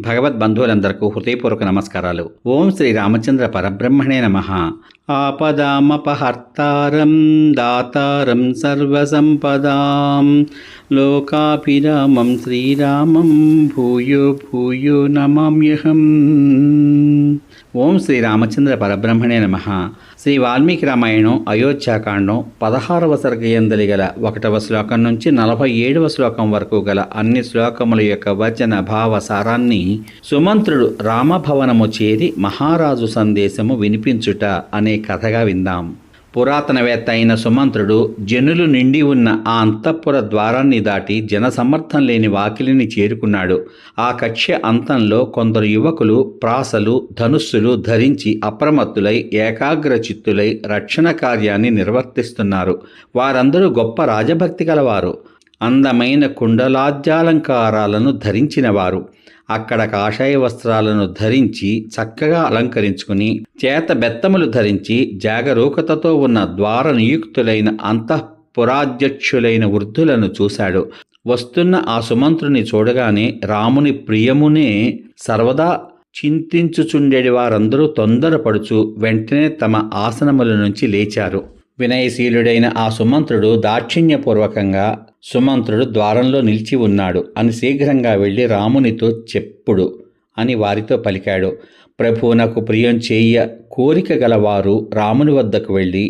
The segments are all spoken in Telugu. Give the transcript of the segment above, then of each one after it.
భగవద్బంధువులందరకు హృదయపూర్వక నమస్కారాలు. ఓం శ్రీ రామచంద్ర పరబ్రహ్మణే నమః. ఆపదామపహర్తారం దాతారం సర్వసంపదాం లోకాభిరామం శ్రీరామం భూయో భూయో నమామ్యహం. ఓం శ్రీ రామచంద్ర పరబ్రహ్మణే నమః. శ్రీ వాల్మీకి రామాయణం అయోధ్యాకాండం 16వ సర్గయందలి గల 1వ శ్లోకం నుంచి 47వ శ్లోకం వరకు గల అన్ని శ్లోకముల యొక్క వచన భావ సారాన్ని సుమంత్రుడు రామభవనము చేరి మహారాజు సందేశము వినిపించుట అనే కథగా విందాం. పురాతనవేత్త అయిన సుమంత్రుడు జనులు నిండి ఉన్న ఆ అంతఃపుర ద్వారాన్ని దాటి జనసమర్థం లేని వాకిలిని చేరుకున్నాడు. ఆ కక్ష్య అంతంలో కొందరు యువకులు ప్రాసలు ధనుస్సులు ధరించి అప్రమత్తులై ఏకాగ్రచిత్తులై రక్షణ కార్యాన్ని నిర్వర్తిస్తున్నారు. వారందరూ గొప్ప రాజభక్తి గలవారు, అందమైన కుండలాద్యాలంకారాలను ధరించినవారు. అక్కడ కాషాయ వస్త్రాలను ధరించి చక్కగా అలంకరించుకుని చేత బెత్తములు ధరించి జాగరూకతతో ఉన్న ద్వార నియుక్తులైన అంతఃపురాధ్యక్షులైన వృద్ధులను చూశాడు. వస్తున్న ఆ సుమంత్రుని చూడగానే రాముని ప్రియమునే సర్వదా చింతించుచుండేటి వారందరూ తొందరపడుచు వెంటనే తమ ఆసనముల నుంచి లేచారు. వినయశీలుడైన ఆ సుమంత్రుడు దాక్షిణ్యపూర్వకంగా సుమంత్రుడు ద్వారంలో నిలిచి ఉన్నాడు అని శీఘ్రంగా వెళ్ళి రామునితో చెప్పుడు అని వారితో పలికాడు. ప్రభువునకు ప్రియం చేయ కోరిక గలవారు రాముని వద్దకు వెళ్ళి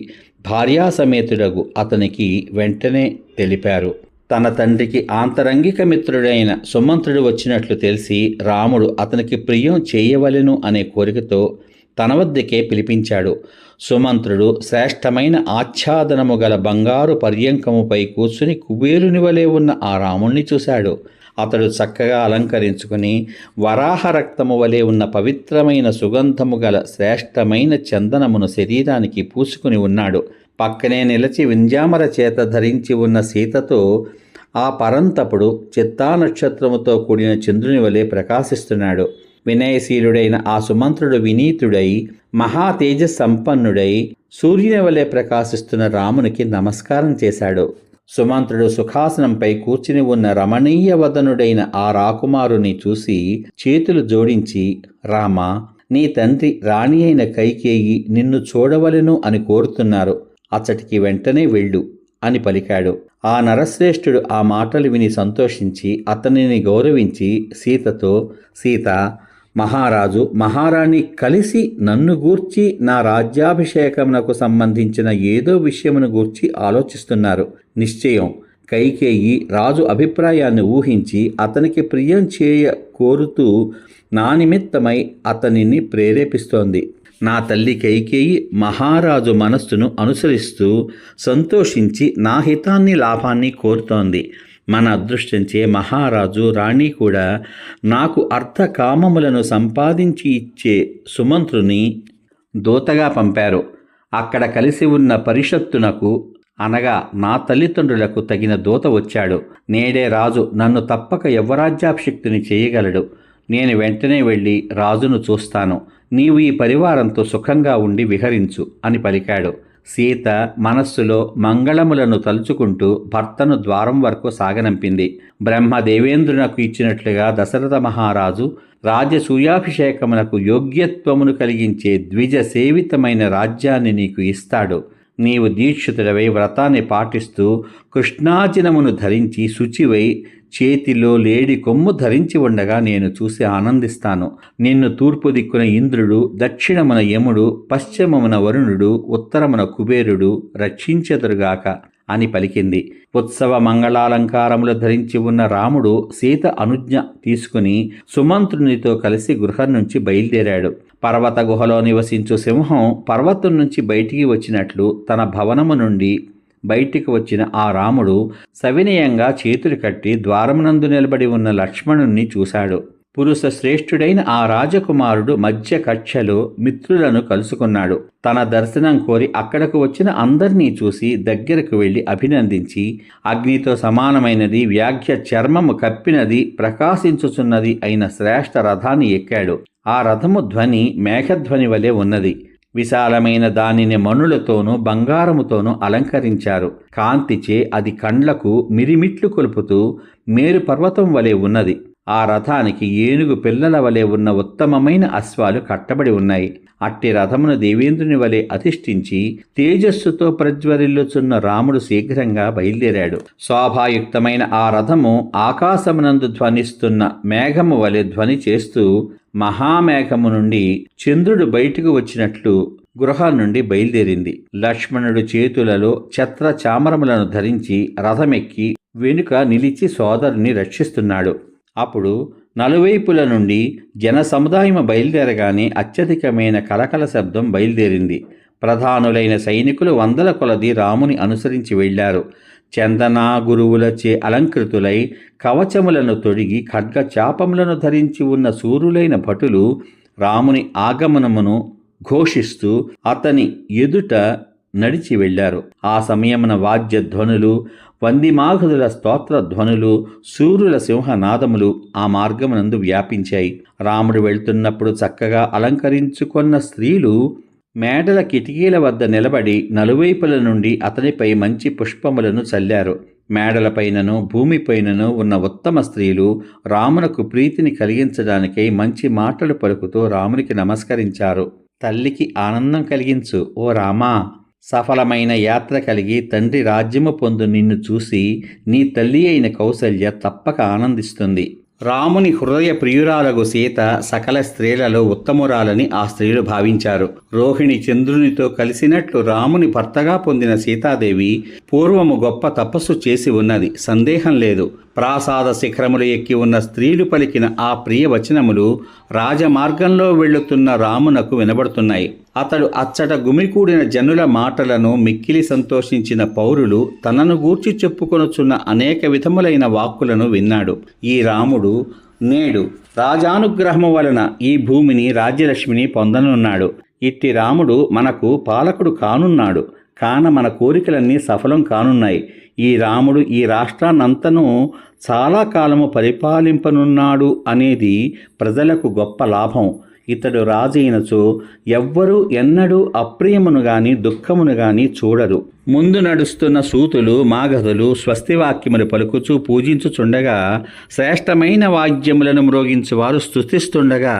భార్యాసమేతుడగు అతనికి వెంటనే తెలిపారు. తన తండ్రికి ఆంతరంగిక మిత్రుడైన సుమంత్రుడు వచ్చినట్లు తెలిసి రాముడు అతనికి ప్రియం చేయవలెను అనే కోరికతో తన వద్దకే పిలిపించాడు. సుమంత్రుడు శ్రేష్టమైన ఆచ్ఛాదనము గల బంగారు పర్యంకముపై కూర్చుని కుబేరుని వలె ఉన్న ఆ రాముణ్ణి చూశాడు. అతడు చక్కగా అలంకరించుకుని వరాహ రక్తము వలె ఉన్న పవిత్రమైన సుగంధము గల శ్రేష్టమైన చందనమును శరీరానికి పూసుకుని ఉన్నాడు. పక్కనే నిలిచి వింధ్యామర చేత ధరించి ఉన్న సీతతో ఆ పరంతపుడు చిత్తా నక్షత్రముతో కూడిన చంద్రుని వలె ప్రకాశిస్తున్నాడు. వినయశీలుడైన ఆ సుమంత్రుడు వినీతుడై మహా తేజసంపన్నుడై సూర్యుని వలె ప్రకాశిస్తున్న రామునికి నమస్కారం చేశాడు. సుమంత్రుడు సుఖాసనంపై కూర్చుని ఉన్న రమణీయ వదనుడైన ఆ రాకుమారుని చూసి చేతులు జోడించి, రామా, నీ తండ్రి రాణి అయిన కైకేయి నిన్ను చూడవలెను అని కోరుతున్నారు, అచ్చటికి వెంటనే వెళ్ళు అని పలికాడు. ఆ నరశ్రేష్ఠుడు ఆ మాటలు విని సంతోషించి అతనిని గౌరవించి సీతతో, సీత, మహారాజు మహారాణి కలిసి నన్ను గూర్చి నా రాజ్యాభిషేకమునకు సంబంధించిన ఏదో విషయమును గూర్చి ఆలోచిస్తున్నారు. నిశ్చయం కైకేయి రాజు అభిప్రాయాన్ని ఊహించి అతనికి ప్రియం చేయ కోరుతూ నా నిమిత్తమై అతనిని ప్రేరేపిస్తోంది. నా తల్లి కైకేయి మహారాజు మనస్సును అనుసరిస్తూ సంతోషించి నా హితాన్ని లాభాన్ని కోరుతోంది. మన అదృష్టంచే మహారాజు రాణి కూడా నాకు అర్థకామములను సంపాదించి ఇచ్చే సుమంత్రుని దూతగా పంపారు. అక్కడ కలిసి ఉన్న పరిషత్తునకు అనగా నా తల్లిదండ్రులకు తగిన దూత వచ్చాడు. నేడే రాజు నన్ను తప్పక యవ్వరాజ్యాభిషిక్తుని చేయగలడు. నేను వెంటనే వెళ్ళి రాజును చూస్తాను. నీవు ఈ పరివారంతో సుఖంగా ఉండి విహరించు అని పలికాడు. సీత మనస్సులో మంగళములను తలుచుకుంటూ భర్తను ద్వారం వరకు సాగనంపింది. బ్రహ్మదేవేంద్రునకు ఇచ్చినట్లుగా దశరథ మహారాజు రాజసూయాభిషేకమునకు యోగ్యత్వమును కలిగించే ద్విజ సేవితమైన రాజ్యాన్ని నీకు ఇస్తాడు. నీవు దీక్షితుడవై వ్రతాన్ని పాటిస్తూ కృష్ణాజినమును ధరించి శుచివై చేతిలో లేడి కొమ్ము ధరించి ఉండగా నేను చూసి ఆనందిస్తాను. నిన్ను తూర్పు దిక్కున ఇంద్రుడు, దక్షిణమున యముడు, పశ్చిమమున వరుణుడు, ఉత్తరమున కుబేరుడు రక్షించెదరుగాక అని పలికింది. ఉత్సవ మంగళాలంకారములు ధరించి ఉన్న రాముడు సీత అనుజ్ఞ తీసుకుని సుమంత్రునితో కలిసి గృహం నుంచి బయలుదేరాడు. పర్వత గుహలో నివసించు సింహం పర్వతం నుంచి బయటికి వచ్చినట్లు తన భవనము నుండి బయటికి వచ్చిన ఆ రాముడు సవినయంగా చేతులు కట్టి ద్వారమునందు నిలబడి ఉన్న లక్ష్మణుణ్ణి చూశాడు. పురుష శ్రేష్ఠుడైన ఆ రాజకుమారుడు మధ్య కక్షలో మిత్రులను కలుసుకున్నాడు. తన దర్శనం కోరి అక్కడకు వచ్చిన అందర్నీ చూసి దగ్గరకు వెళ్లి అభినందించి అగ్నితో సమానమైనది, వ్యాఘ్య చర్మము కప్పినది, ప్రకాశించుచున్నది అయిన శ్రేష్ఠ రథాన్ని ఎక్కాడు. ఆ రథము ధ్వని మేఘధ్వని వలె ఉన్నది. విశాలమైన దానిని మణులతోనూ బంగారముతోనూ అలంకరించారు. కాంతిచే అది కండ్లకు మిరిమిట్లు కొలుపుతూ మేరు పర్వతం వలె ఉన్నది. ఆ రథానికి ఏనుగు పిల్లల వలె ఉన్న ఉత్తమమైన అశ్వాలు కట్టబడి ఉన్నాయి. అట్టి రథమును దేవేంద్రుని వలె అధిష్ఠించి తేజస్సుతో ప్రజ్వరిల్లుచున్న రాముడు శీఘ్రంగా బయలుదేరాడు. శోభాయుక్తమైన ఆ రథము ఆకాశమునందు ధ్వనిస్తున్న మేఘము వలె ధ్వని చేస్తూ మహామేఘము నుండి చంద్రుడు బయటకు వచ్చినట్లు గృహం నుండి బయలుదేరింది. లక్ష్మణుడు చేతులలో ఛత్ర చామరములను ధరించి రథమెక్కి వెనుక నిలిచి సోదరుని రక్షిస్తున్నాడు. అప్పుడు నలువైపుల నుండి జన సముదాయము బయలుదేరగానే అత్యధికమైన కలకల శబ్దం బయలుదేరింది. ప్రధానులైన సైనికులు వందల కొలది రాముని అనుసరించి వెళ్లారు. చందనా గురువులచే అలంకృతులై కవచములను తొడిగి ఖడ్గ చాపములను ధరించి ఉన్న సూరులైన భటులు రాముని ఆగమనమును ఘోషిస్తూ అతని ఎదుట నడిచి వెళ్లారు. ఆ సమయమున వాద్య ధ్వనులు, వందిమాగధుల స్తోత్ర ధ్వనులు, సూర్యుల సింహనాదములు ఆ మార్గమునందు వ్యాపించాయి. రాముడు వెళ్తున్నప్పుడు చక్కగా అలంకరించుకొన్న స్త్రీలు మేడల కిటికీల వద్ద నిలబడి నలువైపుల నుండి అతనిపై మంచి పుష్పములను చల్లారు. మేడలపైనను భూమిపైనను ఉన్న ఉత్తమ స్త్రీలు రామునకు ప్రీతిని కలిగించడానికై మంచి మాటలు పలుకుతూ రామునికి నమస్కరించారు. తల్లికి ఆనందం కలిగించు ఓ రామా, సఫలమైన యాత్ర కలిగి తండ్రి రాజ్యము పొందు నిన్ను చూసి నీ తల్లి అయిన కౌసల్య తప్పక ఆనందిస్తుంది. రాముని హృదయ ప్రియురాలగు సీత సకల స్త్రీలలో ఉత్తమురాలని ఆ స్త్రీలు భావించారు. రోహిణి చంద్రునితో కలిసినట్లు రాముని భర్తగా పొందిన సీతాదేవి పూర్వము గొప్ప తపస్సు చేసి ఉన్నది, సందేహం లేదు. ప్రాసాద శిఖరములు ఎక్కి ఉన్న స్త్రీలు పలికిన ఆ ప్రియ వచనములు రాజమార్గంలో వెళ్లుతున్న రామునకు వినబడుతున్నాయి. అతడు అచ్చట గుమికూడిన జనుల మాటలను మిక్కిలి సంతోషించిన పౌరులు తనను గూర్చి చెప్పుకొనుచున్న అనేక విధములైన వాక్కులను విన్నాడు. ఈ రాముడు నేడు రాజానుగ్రహము వలన ఈ భూమిని రాజ్యలక్ష్మిని పొందనున్నాడు. ఇట్టి రాముడు మనకు పాలకుడు కానున్నాడు. కాన మన కోరికలన్నీ సఫలం కానున్నాయి. ఈ రాముడు ఈ రాష్ట్రాన్నంతను చాలా కాలము పరిపాలింపనున్నాడు అనేది ప్రజలకు గొప్ప లాభం. ఇతడు రాజైనచో ఎవ్వరూ ఎన్నడూ అప్రియమును గాని దుఃఖమును గాని చూడరు. ముందు నడుస్తున్న సూతులు మాగధులు స్వస్తివాక్యములు పలుకుచూ పూజించుచుండగా, శ్రేష్టమైన వాద్యములను మ్రోగించువారు స్తుతిస్తుండగా,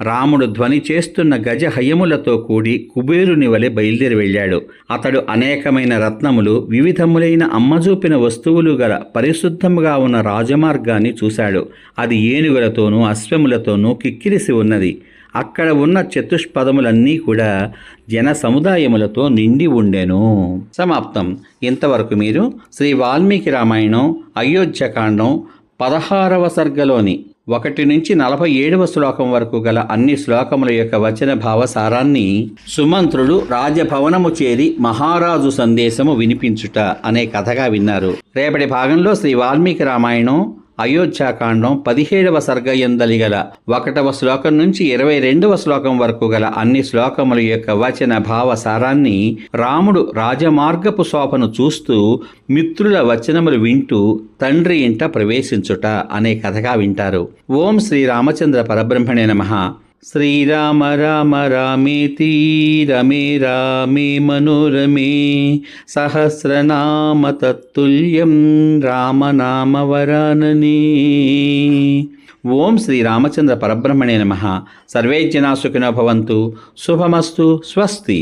రాముడు ధ్వని చేస్తున్న గజహయములతో కూడి కుబేరుని వలె బయలుదేరి వెళ్ళాడు. అతడు అనేకమైన రత్నములు, వివిధములైన అమ్మజూపిన వస్తువులు గల పరిశుద్ధముగా ఉన్న రాజమార్గాన్ని చూశాడు. అది ఏనుగులతోనూ అశ్వములతోనూ కిక్కిరిసి ఉన్నది. అక్కడ ఉన్న చతుష్పదములన్నీ కూడా జన సముదాయములతో నిండి ఉండెను. సమాప్తం. ఇంతవరకు మీరు శ్రీ వాల్మీకి రామాయణం అయోధ్యకాండం 16వ సర్గలోని 1 నుంచి 47వ శ్లోకం వరకు గల అన్ని శ్లోకముల యొక్క వచన భావసారాన్ని సుమంత్రుడు రాజభవనము చేరి మహారాజు సందేశము వినిపించుట అనే కథగా విన్నారు. రేపటి భాగంలో శ్రీ వాల్మీకి రామాయణం అయోధ్యాకాండం 17వ సర్గయందలి గల 1వ శ్లోకం నుంచి 22వ శ్లోకం వరకు గల అన్ని శ్లోకముల యొక్క వచన భావసారాన్ని రాముడు రాజమార్గపు శోభను చూస్తూ మిత్రుల వచనములు వింటూ తండ్రి ఇంట ప్రవేశించుట అనే కథగా వింటారు. ఓం శ్రీ రామచంద్ర పరబ్రహ్మణే నమః. శ్రీరామ రామ రామేతి రమే రామే మనోరమే సహస్రనామ తత్తుల్యం రామనామ వరాననే. ఓం శ్రీ రామచంద్ర పరబ్రహ్మణే నమః. సర్వే జనా సుఖినో భవంతు. శుభమస్తు. స్వస్తి.